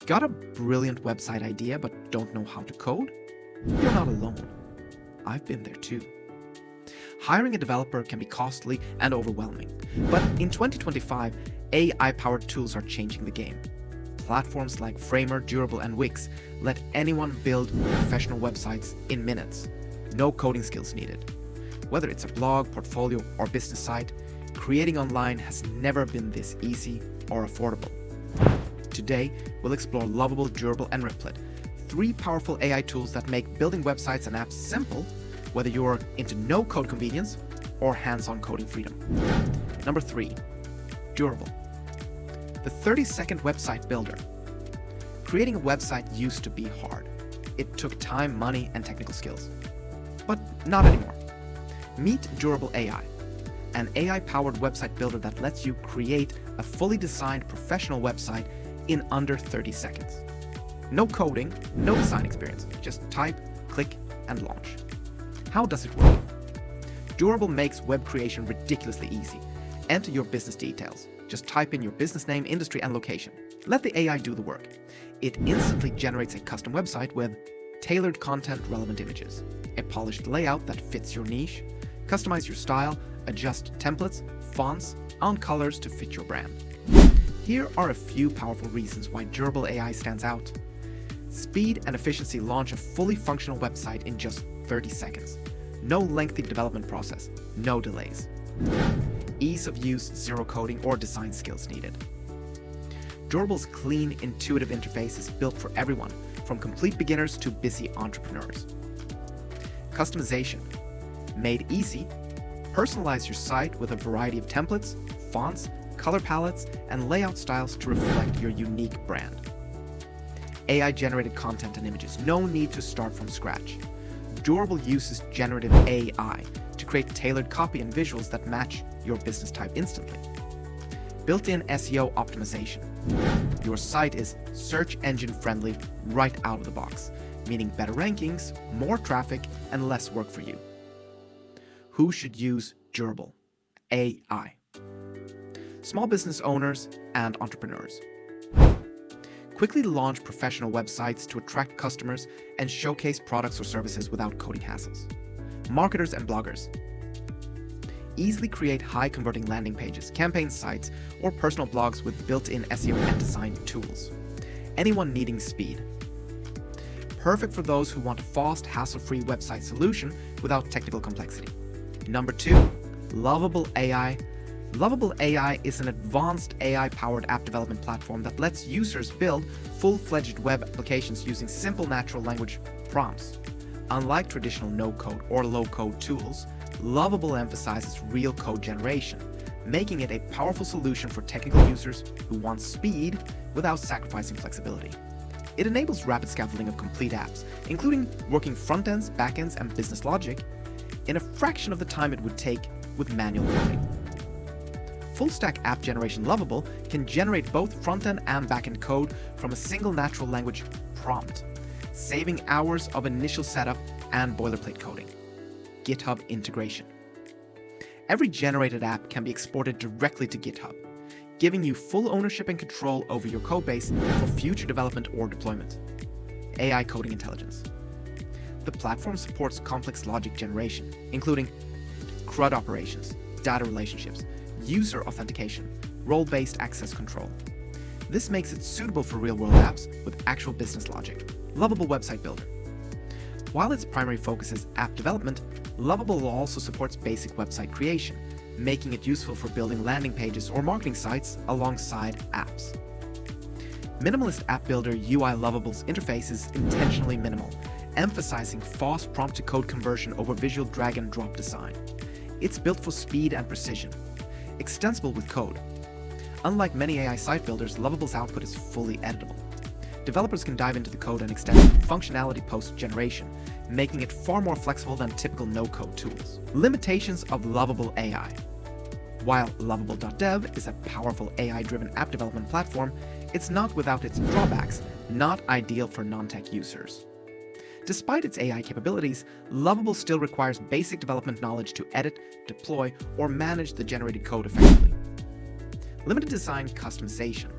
Got a brilliant website idea but don't know how to code? You're not alone. I've been there too. Hiring a developer can be costly and overwhelming, but in 2025, AI-powered tools are changing the game. Platforms like Framer, Durable, and Wix let anyone build professional websites in minutes. No coding skills needed. Whether it's a blog, portfolio, or business site, creating online has never been this easy or affordable. Today, we'll explore Lovable, Durable, and Repliy, three powerful AI tools that make building websites and apps simple, whether you're into no-code convenience or hands-on coding freedom. Number 3, Durable. The 30-second website builder. Creating a website used to be hard. It took time, money, and technical skills. But not anymore. Meet Durable AI, an AI-powered website builder that lets you create a fully designed professional website in under 30 seconds. No coding, no design experience, just type, click, and launch. How does it work? Durable makes web creation ridiculously easy. Enter your business details. Just type in your business name, industry, and location. Let the AI do the work. It instantly generates a custom website with tailored content, relevant images, a polished layout that fits your niche, customize your style, adjust templates, fonts, and colors to fit your brand. Here are a few powerful reasons why Durable AI stands out. Speed and efficiency launch a fully functional website in just 30 seconds. No lengthy development process, no delays. Ease of use, zero coding or design skills needed. Durable's clean, intuitive interface is built for everyone, from complete beginners to busy entrepreneurs. Customization. Made easy, personalize your site with a variety of templates, fonts, color palettes, and layout styles to reflect your unique brand. AI-generated content and images. No need to start from scratch. Durable uses generative AI to create tailored copy and visuals that match your business type instantly. Built-in SEO optimization. Your site is search engine friendly right out of the box, meaning better rankings, more traffic, and less work for you. Who should use Durable AI? Small business owners and entrepreneurs. Quickly launch professional websites to attract customers and showcase products or services without coding hassles. Marketers and bloggers. Easily create high-converting landing pages, campaign sites, or personal blogs with built-in SEO and design tools. Anyone needing speed. Perfect for those who want a fast, hassle-free website solution without technical complexity. Number 2, Lovable AI. Lovable AI is an advanced AI-powered app development platform that lets users build full-fledged web applications using simple natural language prompts. Unlike traditional no-code or low-code tools, Lovable emphasizes real code generation, making it a powerful solution for technical users who want speed without sacrificing flexibility. It enables rapid scaffolding of complete apps, including working front-ends, back-ends, and business logic, in a fraction of the time it would take with manual coding. Full-stack app generation Lovable can generate both front-end and back-end code from a single natural language prompt, saving hours of initial setup and boilerplate coding. GitHub integration. Every generated app can be exported directly to GitHub, giving you full ownership and control over your codebase for future development or deployment. AI coding intelligence. The platform supports complex logic generation, including CRUD operations, data relationships, user authentication, role-based access control. This makes it suitable for real-world apps with actual business logic. Lovable website builder. While its primary focus is app development, Lovable also supports basic website creation, making it useful for building landing pages or marketing sites alongside apps. Minimalist app builder UI Lovable's interface is intentionally minimal, emphasizing fast prompt-to-code conversion over visual drag-and-drop design. It's built for speed and precision, extensible with code. Unlike many AI site builders, Lovable's output is fully editable. Developers can dive into the code and extend functionality post-generation, making it far more flexible than typical no-code tools. Limitations of Lovable AI. While Lovable.dev is a powerful AI-driven app development platform, it's not without its drawbacks, not ideal for non-tech users. Despite its AI capabilities, Lovable still requires basic development knowledge to edit, deploy, or manage the generated code effectively. Limited design customization.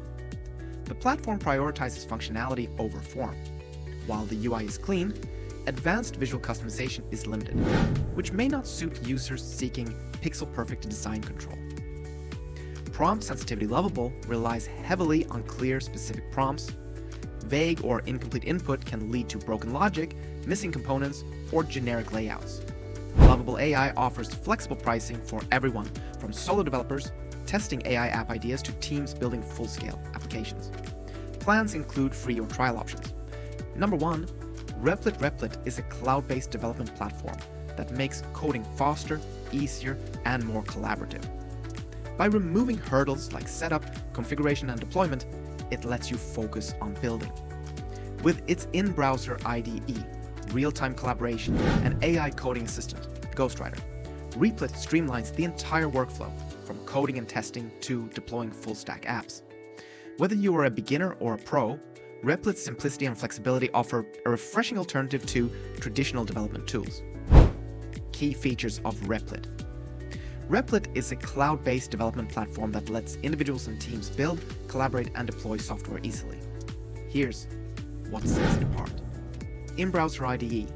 The platform prioritizes functionality over form. While the UI is clean, advanced visual customization is limited, which may not suit users seeking pixel-perfect design control. Prompt sensitivity Lovable relies heavily on clear, specific prompts. Vague or incomplete input can lead to broken logic, missing components, or generic layouts. Lovable AI offers flexible pricing for everyone, from solo developers testing AI app ideas to teams building full-scale applications. Plans include free or trial options. Number 1, Repliy is a cloud-based development platform that makes coding faster, easier, and more collaborative. By removing hurdles like setup, configuration, and deployment, it lets you focus on building. With its in-browser IDE, real-time collaboration, and AI coding assistant, Ghostwriter, Repliy streamlines the entire workflow, from coding and testing to deploying full-stack apps. Whether you are a beginner or a pro, Reply's simplicity and flexibility offer a refreshing alternative to traditional development tools. Key features of Repliy. Repliy is a cloud-based development platform that lets individuals and teams build, collaborate, and deploy software easily. Plus what sets it apart. In-browser IDE.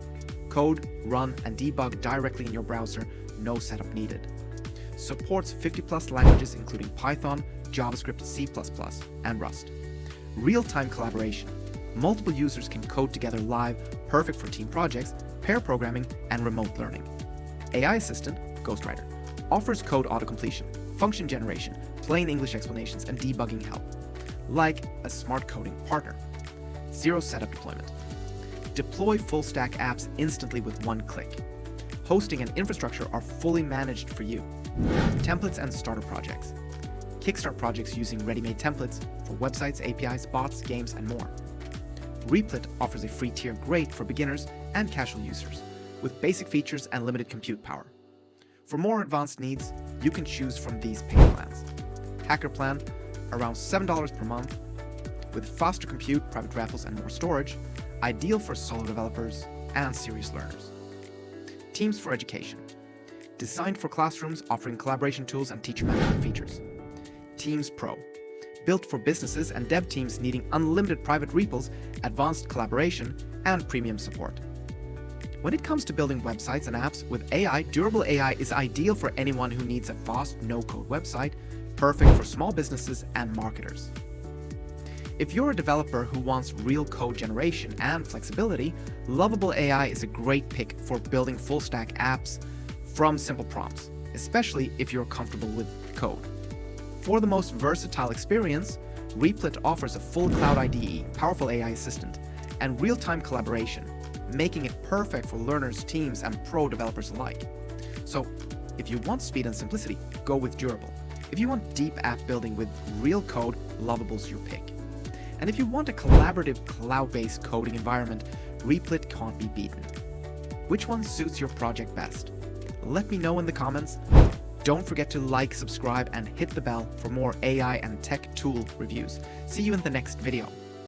Code, run, and debug directly in your browser, no setup needed. Supports 50+ languages including Python, JavaScript, C++, and Rust. Real-time collaboration. Multiple users can code together live, perfect for team projects, pair programming, and remote learning. AI assistant, Ghostwriter, offers code auto-completion, function generation, plain English explanations, and debugging help, like a smart coding partner. Zero setup deployment. Deploy full-stack apps instantly with one click. Hosting and infrastructure are fully managed for you. Templates and starter projects. Kickstart projects using ready-made templates for websites, APIs, bots, games, and more. Repliy offers a free tier great for beginners and casual users, with basic features and limited compute power. For more advanced needs, you can choose from these paid plans. Hacker plan, around $7 per month, with faster compute, private REPLs, and more storage, ideal for solo developers and serious learners. Teams for education. Designed for classrooms, offering collaboration tools and teacher management features. Teams Pro. Built for businesses and dev teams needing unlimited private repos, advanced collaboration, and premium support. When it comes to building websites and apps with AI, Durable AI is ideal for anyone who needs a fast, no-code website, perfect for small businesses and marketers. If you're a developer who wants real code generation and flexibility, Lovable AI is a great pick for building full-stack apps from simple prompts, especially if you're comfortable with code. For the most versatile experience, Repliy offers a full cloud IDE, powerful AI assistant, and real-time collaboration, making it perfect for learners, teams, and pro developers alike. So, if you want speed and simplicity, go with Durable. If you want deep app building with real code, Lovable's your pick. And if you want a collaborative, cloud-based coding environment, Repliy can't be beaten. Which one suits your project best? Let me know in the comments. Don't forget to like, subscribe, and hit the bell for more AI and tech tool reviews. See you in the next video.